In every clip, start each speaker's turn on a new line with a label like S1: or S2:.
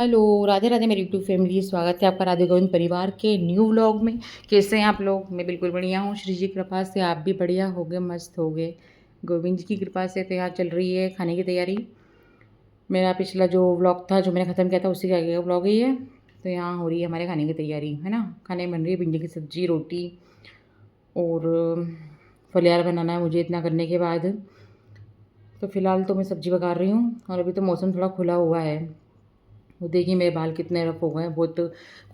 S1: Hello, Radhe Radhe मेरी YouTube family. स्वागत है आपका राधे गोविंद परिवार के न्यू व्लॉग में। कैसे हैं आप लोग? मैं बिल्कुल बढ़िया हूँ, श्री जी की कृपा से आप भी बढ़िया हो गए, मस्त हो गए गोविंद जी की कृपा से। तो यहाँ चल रही है खाने की तैयारी। मेरा पिछला जो व्लॉग था, जो मैंने ख़त्म किया था, उसी का आगे का व्लॉग ही है। तो यहाँ हो रही है हमारे खाने की तैयारी, है ना। खाने में बन रही है भिंडी की सब्ज़ी, रोटी और फलियार बनाना है मुझे इतना करने के बाद। तो फ़िलहाल तो मैं सब्ज़ी पका रही हूँ और अभी तो मौसम थोड़ा खुला हुआ है। वो देखिए मेरे बाल कितने रफ हो गए हैं बहुत।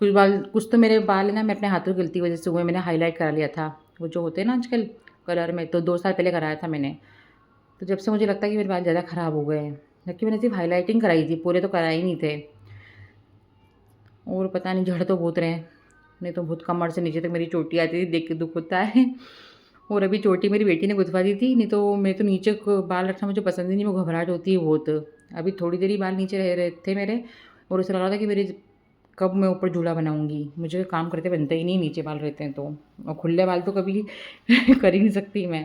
S1: कुछ तो मेरे बाल है ना, मैं अपने हाथों की गलती की वजह से हुए, मैंने हाईलाइट करा लिया था। वो जो होते हैं ना आजकल कलर में, तो 2 साल पहले कराया था मैंने। तो जब से मुझे लगता है कि मेरे बाल ज़्यादा ख़राब हो गए हैं, जबकि मैंने सिर्फ हाईलाइटिंग कराई थी, पूरे तो कराए ही नहीं थे। और पता नहीं झड़ तो बहुत रहे हैं, नहीं तो बहुत कमर से नीचे तक मेरी चोटी आती थी, देख के दुख होता है। और अभी चोटी मेरी बेटी ने गुथवा दी थी, नहीं तो मैं तो नीचे बाल रखना मुझे पसंद ही नहीं, मुझे घबराहट होती है बहुत। अभी थोड़ी देर ही बाल नीचे रह रहे थे मेरे, और ऐसा लग रहा था कि मेरे कब मैं ऊपर झूला बनाऊंगी। मुझे काम करते बनता ही नहीं, नीचे बाल रहते हैं तो। और खुले बाल तो कभी कर ही नहीं सकती मैं।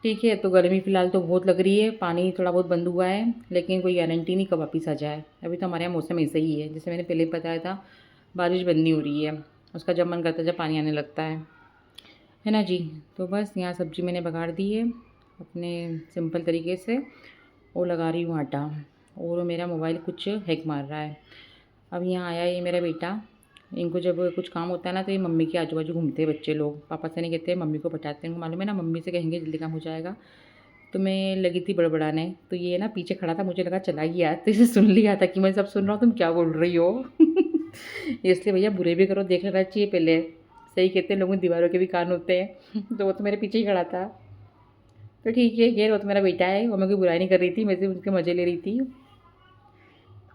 S1: ठीक है, तो गर्मी फ़िलहाल तो बहुत लग रही है, पानी थोड़ा बहुत बंद हुआ है, लेकिन कोई गारंटी नहीं कब वापिस आ जाए। अभी तो हमारे यहाँ मौसम ऐसा ही है, जैसे मैंने पहले बताया था, बारिश बंद नहीं हो रही है। उसका जब मन करता है, जब पानी आने लगता है ना जी। तो बस यहाँ सब्ज़ी मैंने बघाड़ दी है अपने सिंपल तरीके से, और लगा रही हूँ आटा। और मेरा मोबाइल कुछ हैक मार रहा है। अब यहाँ आया ये मेरा बेटा, इनको जब कुछ काम होता है ना, तो ये मम्मी के आजू बाजू घूमते हैं बच्चे लोग। पापा से नहीं कहते हैं, मम्मी को पटाते हैं। इनको मालूम है ना, मम्मी से कहेंगे जल्दी काम हो जाएगा। तो मैं लगी थी बड़बड़ाने, तो ये ना पीछे खड़ा था, मुझे लगा चला गया, तो इसे सुन लिया था कि मैं सब सुन रहा हूँ, तुम क्या बोल रही हो। इसलिए भैया बुरे भी करो, देख लेना चाहिए पहले। सही कहते हैं लोगों, दीवारों के भी कान होते हैं। तो वो तो मेरे पीछे ही खड़ा था। तो ठीक है, खैर वो तो मेरा बेटा है, और मैं कोई बुराई नहीं कर रही थी, मैं सिर्फ उनके मज़े ले रही थी।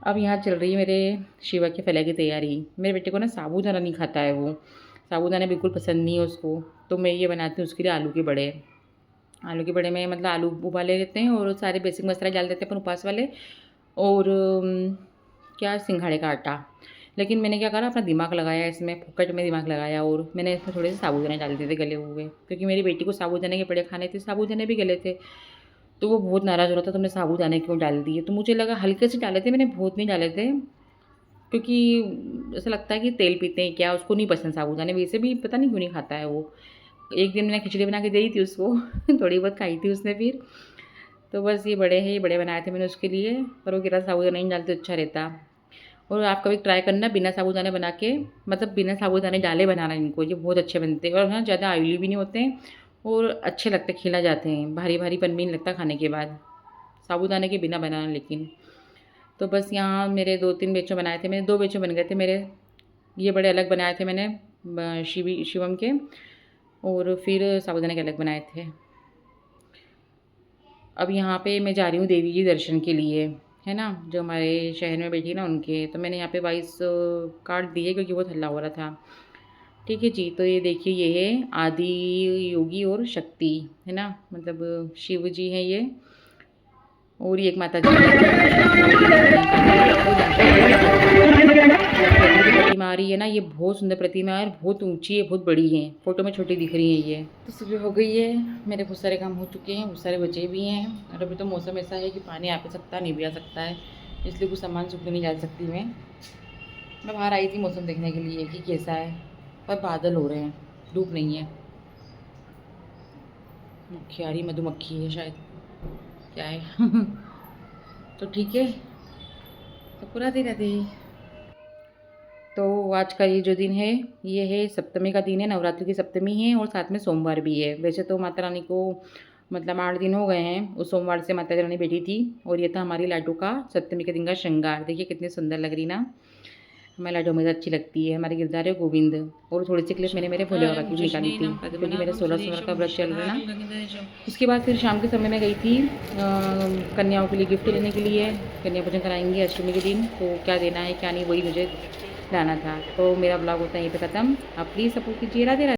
S1: अब यहाँ चल रही है मेरे शिवा के फले की तैयारी। मेरे बेटे को ना साबूदाना नहीं खाता है वो, साबूदाना बिल्कुल पसंद नहीं है उसको। तो मैं ये बनाती हूँ उसके लिए आलू के बड़े। आलू के बड़े में मतलब आलू उबाले लेते हैं और सारे बेसिक मसाले डाल देते हैं अपन उपवास वाले, और क्या सिंघाड़े का आटा। लेकिन मैंने क्या करा, अपना दिमाग लगाया इसमें, फुकट में दिमाग लगाया, और मैंने इसमें थोड़े से साबूदाने डाल दिए थे गले हुए, क्योंकि मेरी बेटी को साबूदाने के बड़े खाने थे, साबूदाने भी गले थे। तो वो बहुत नाराज़ हो रहा था, तुमने साबूदाने क्यों डाल दिए। तो मुझे लगा हल्के से डाले थे मैंने, बहुत नहीं डाले थे, क्योंकि ऐसा लगता है कि तेल पीते हैं क्या, उसको नहीं पसंद साबूदाने। वैसे भी पता नहीं क्यों नहीं खाता है वो। एक दिन मैंने खिचड़ी बना के दी थी उसको। थोड़ी बहुत खाई थी उसने फिर। तो बस ये बड़े हैं, ये बड़े बनाए थे मैंने उसके लिए, पर वो कह रहा साबूदाना नहीं डालते अच्छा रहता। और आप कभी ट्राई करना बिना साबूदाने बना के, मतलब बिना साबूदाने डाले बनाना इनको, ये बहुत अच्छे बनते हैं। और ना ज़्यादा ऑयली भी नहीं होते हैं, और अच्छे लगते, खिला जाते हैं, भारी भारीपन भी नहीं लगता खाने के बाद, साबूदाने के बिना बनाना। लेकिन तो बस यहाँ मेरे 2-3 बैचों बनाए थे मैंने, 2 बैचों बन गए थे मेरे। ये बड़े अलग बनाए थे मैंने शिवम के, और फिर साबूदाने के अलग बनाए थे। अब यहाँ पे मैं जा रही हूँ देवी जी दर्शन के लिए, है ना, जो हमारे शहर में बैठी है ना उनके। तो मैंने यहाँ पे 22 कार्ड दिए, क्योंकि बहुत हल्ला हो रहा था। ठीक है जी। तो ये देखिए, ये है आदि योगी और शक्ति, है ना, मतलब शिव जी हैं ये, और ये एक माता जी प्रतिमा आ रही है ना, ये बहुत सुंदर प्रतिमा है, बहुत ऊंची है, बहुत बड़ी है, फोटो में छोटी दिख रही है ये। तो सुबह हो गई है, मेरे बहुत सारे काम हो चुके हैं, बहुत सारे बचे भी हैं। और अभी तो मौसम ऐसा है कि पानी आ भी सकता है, नहीं भी आ सकता है, इसलिए कुछ सामान सूखने नहीं जा सकती मैं बाहर आई थी मौसम देखने के लिए कि कैसा है, पर बादल हो रहे हैं, धूप नहीं है। मक्खियारी मधुमक्खी है शायद, क्या है। तो ठीक है, तो पूरा दिन राधे। तो आज का ये जो दिन है, ये है सप्तमी का दिन है, नवरात्रि की सप्तमी है, और साथ में सोमवार भी है। वैसे तो माता रानी को मतलब 8 दिन हो गए हैं, उस सोमवार से माता रानी बैठी थी। और ये था हमारी लाडू का सप्तमी के दिन का श्रृंगार। देखिए कितनी सुंदर लग रही ना, हमारी लाडू मुझे अच्छी लगती है। हमारे गिरधार है गोविंद। और थोड़ी सी क्लिप मैंने मेरे भोले बाबा की भी निकाली थी, क्योंकि मेरा 16 का व्रत चल रहा है ना। उसके बाद फिर शाम के समय में गई थी कन्याओं के लिए गिफ्ट लेने के लिए। कन्या पूजन कराएंगे अष्टमी के दिन, तो क्या देना है क्या नहीं वही मुझे लाना था। तो मेरा ब्लॉग होता है यहीं पे ख़त्म। आप प्लीज़ सपोर्ट कीजिए। राधे राधे।